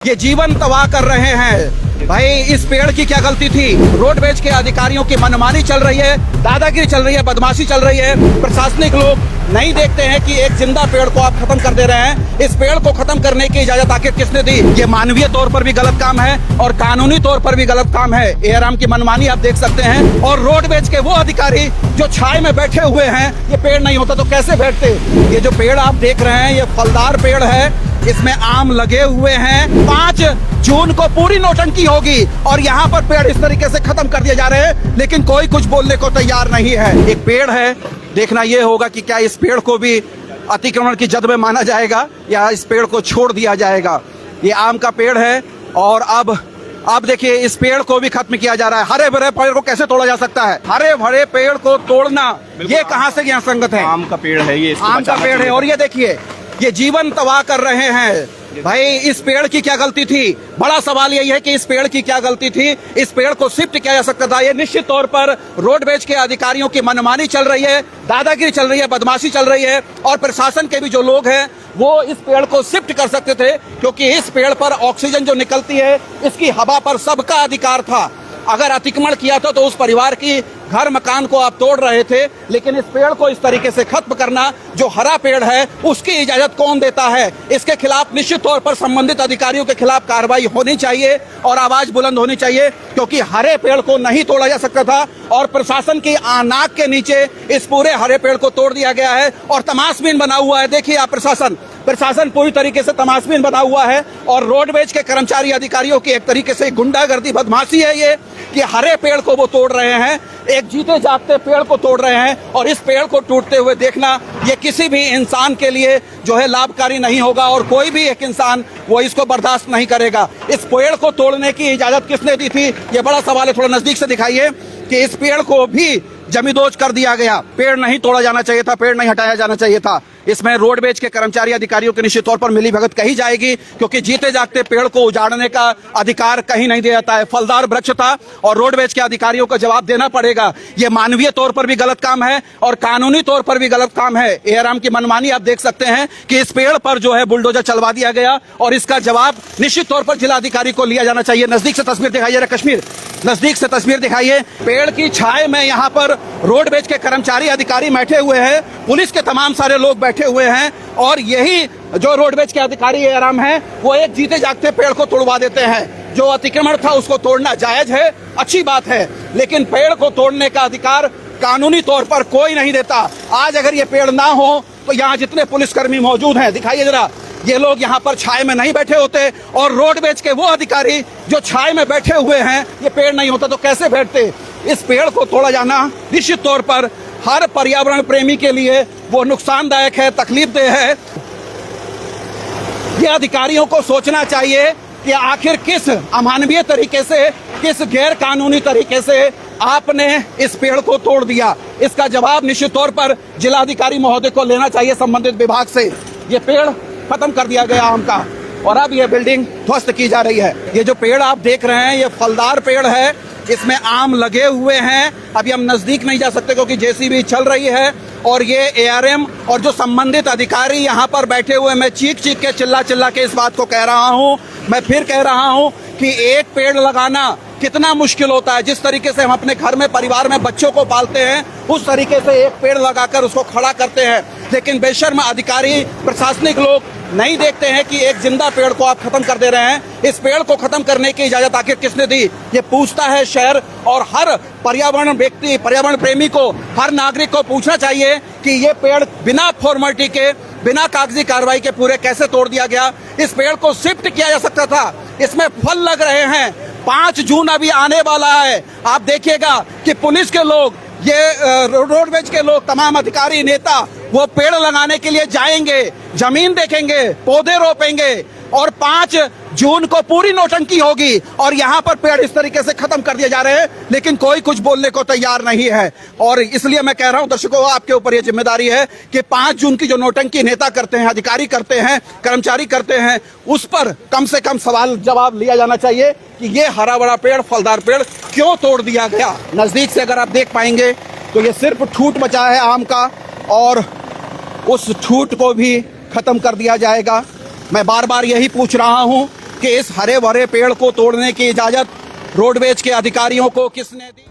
ये जीवन तबाह कर रहे हैं। भाई इस पेड़ की क्या गलती थी? रोडवेज के अधिकारियों की मनमानी चल रही है, दादागिरी चल रही है, बदमाशी चल रही है। प्रशासनिक लोग नहीं देखते हैं कि एक जिंदा पेड़ को आप खत्म कर दे रहे हैं। इस पेड़ को खत्म करने की इजाजत आखिर किसने दी? ये मानवीय तौर पर भी गलत काम है और कानूनी तौर पर भी गलत काम है। एआरएम की मनमानी आप देख सकते हैं। और रोडवेज के वो अधिकारी जो छाए में बैठे हुए हैं, ये पेड़ नहीं होता तो कैसे बैठते? ये जो पेड़ आप देख रहे हैं ये फलदार पेड़ है, इसमें आम लगे हुए हैं। 5 जून को पूरी नौटंकी होगी और यहाँ पर पेड़ इस तरीके से खत्म कर दिए जा रहे हैं, लेकिन कोई कुछ बोलने को तैयार नहीं है। एक पेड़ है, देखना यह होगा कि क्या इस पेड़ को भी अतिक्रमण की जद में माना जाएगा या इस पेड़ को छोड़ दिया जाएगा। ये आम का पेड़ है और अब देखिए इस पेड़ को भी खत्म किया जा रहा है। हरे भरे पेड़ को कैसे तोड़ा जा सकता है? हरे भरे पेड़ को तोड़ना ये कहाँ से यहाँ संगत है? आम का पेड़ है ये, आम का पेड़ है और ये देखिए ये जीवन तबाह कर रहे हैं। भाई इस पेड़ की क्या गलती थी? बड़ा सवाल यही है कि इस पेड़ की क्या गलती थी? इस पेड़ को शिफ्ट किया जा सकता था। ये निश्चित तौर पर रोडवेज के अधिकारियों की मनमानी चल रही है, दादागिरी चल रही है, बदमाशी चल रही है। और प्रशासन के भी जो लोग हैं वो इस पेड़ को शिफ्ट कर सकते थे, क्योंकि इस पेड़ पर ऑक्सीजन जो निकलती है इसकी हवा पर सबका अधिकार था। अगर अतिक्रमण किया था तो उस परिवार की घर मकान को आप तोड़ रहे थे, लेकिन इस पेड़ को इस तरीके से खत्म करना, जो हरा पेड़ है उसकी इजाजत कौन देता है? इसके खिलाफ निश्चित तौर पर संबंधित अधिकारियों के खिलाफ कार्रवाई होनी चाहिए और आवाज बुलंद होनी चाहिए, क्योंकि हरे पेड़ को नहीं तोड़ा जा सकता था और प्रशासन की नाक के नीचे इस पूरे हरे पेड़ को तोड़ दिया गया है और तमाशबीन बना हुआ है। देखिए आप प्रशासन पूरी तरीके से तमाशबीन बना हुआ है और रोडवेज के कर्मचारी अधिकारियों की एक तरीके से गुंडागर्दी, बदमाशी है ये कि हरे पेड़ को वो तोड़ रहे हैं, एक जीते जागते पेड़ को तोड़ रहे हैं। और इस पेड़ को टूटते हुए देखना ये किसी भी इंसान के लिए जो है लाभकारी नहीं होगा और कोई भी एक इंसान वो इसको बर्दाश्त नहीं करेगा। इस पेड़ को तोड़ने की इजाजत किसने दी थी? ये बड़ा सवाल है। थोड़ा नजदीक से दिखाइए कि इस पेड़ को भी जमींदोज कर दिया गया। पेड़ नहीं तोड़ा जाना चाहिए था, पेड़ नहीं हटाया जाना चाहिए था। इसमें रोडवेज के कर्मचारी अधिकारियों की निश्चित तौर पर मिलीभगत कही जाएगी, क्योंकि जीते जागते पेड़ को उजाड़ने का अधिकार कहीं नहीं दिया जाता है। फलदार वृक्ष था और रोडवेज के अधिकारियों को जवाब देना पड़ेगा। ये मानवीय तौर पर भी गलत काम है और कानूनी तौर पर भी गलत काम है। एआरएम की मनमानी आप देख सकते हैं कि इस पेड़ पर जो है बुलडोजर चलवा दिया गया और इसका जवाब निश्चित तौर पर जिलाधिकारी को लिया जाना चाहिए। नजदीक से तस्वीर दिखाइए, कश्मीर नजदीक से तस्वीर दिखाइए। पेड़ की छाए में यहाँ पर रोडवेज के कर्मचारी अधिकारी बैठे हुए हैं, पुलिस के तमाम सारे लोग बैठे हुए हैं और यही जो रोडवेज के अधिकारी एआरएम हैं वो एक जीते जागते पेड़ को तोड़वा देते हैं। जो अतिक्रमण था उसको तोड़ना जायज है, अच्छी बात है, लेकिन पेड़ को तोड़ने का अधिकार कानूनी तौर पर कोई नहीं देता। आज अगर ये पेड़ ना हो तो यहाँ जितने पुलिसकर्मी मौजूद हैं, दिखाइए जरा, ये लोग यहाँ पर छाए में नहीं बैठे होते और रोडवेज के वो अधिकारी जो छाए में बैठे हुए हैं, ये पेड़ नहीं होता तो कैसे बैठते? इस पेड़ को तोड़ा जाना निश्चित तौर पर हर पर्यावरण प्रेमी के लिए वो नुकसानदायक है, तकलीफदेह है। ये अधिकारियों को सोचना चाहिए कि आखिर किस अमानवीय तरीके से, किस गैर कानूनी तरीके से आपने इस पेड़ को तोड़ दिया। इसका जवाब निश्चित तौर पर जिलाधिकारी महोदय को लेना चाहिए संबंधित विभाग से। ये पेड़ खत्म कर दिया गया आम का और अब ये बिल्डिंग ध्वस्त की जा रही है। ये जो पेड़ आप देख रहे हैं ये फलदार पेड़ है, इसमें आम लगे हुए हैं। अभी हम नजदीक नहीं जा सकते क्योंकि जेसीबी चल रही है और ये एआरएम और जो संबंधित अधिकारी यहाँ पर बैठे हुए, मैं चीख के चिल्ला के इस बात को कह रहा हूँ, मैं फिर कह रहा हूँ कि एक पेड़ लगाना कितना मुश्किल होता है। जिस तरीके से हम अपने घर में, परिवार में बच्चों को पालते हैं, उस तरीके से एक पेड़ लगाकर उसको खड़ा करते हैं, लेकिन बेशर्म अधिकारी, प्रशासनिक लोग नहीं देखते हैं कि एक जिंदा पेड़ को आप खत्म कर दे रहे हैं। इस पेड़ को खत्म करने की इजाजत आखिर किसने दी? ये पूछता है शहर और हर पर्यावरण व्यक्ति, पर्यावरण प्रेमी को, हर नागरिक को पूछना चाहिए कि ये पेड़ बिना फॉर्मेलिटी के, बिना कागजी कार्रवाई के पूरे कैसे तोड़ दिया गया? इस पेड़ को शिफ्ट किया जा सकता था, इसमें फल लग रहे हैं। 5 जून अभी आने वाला है, आप देखिएगा कि पुलिस के लोग, ये रोडवेज के लोग, तमाम अधिकारी, नेता वो पेड़ लगाने के लिए जाएंगे, जमीन देखेंगे, पौधे रोपेंगे और 5 जून को पूरी नौटंकी होगी और यहाँ पर पेड़ इस तरीके से खत्म कर दिए जा रहे हैं, लेकिन कोई कुछ बोलने को तैयार नहीं है। और इसलिए मैं कह रहा हूँ दर्शकों, आपके ऊपर ये जिम्मेदारी है कि 5 जून की जो नौटंकी नेता करते हैं, अधिकारी करते हैं, कर्मचारी करते हैं, उस पर कम से कम सवाल जवाब लिया जाना चाहिए कि ये हरा भरा पेड़, फलदार पेड़ क्यों तोड़ दिया गया। नजदीक से अगर आप देख पाएंगे तो ये सिर्फ ठूंठ बचा है आम का और उस ठूंठ को भी खत्म कर दिया जाएगा। मैं बार बार यही पूछ रहा हूं कि इस हरे भरे पेड़ को तोड़ने की इजाजत रोडवेज के अधिकारियों को किसने दी।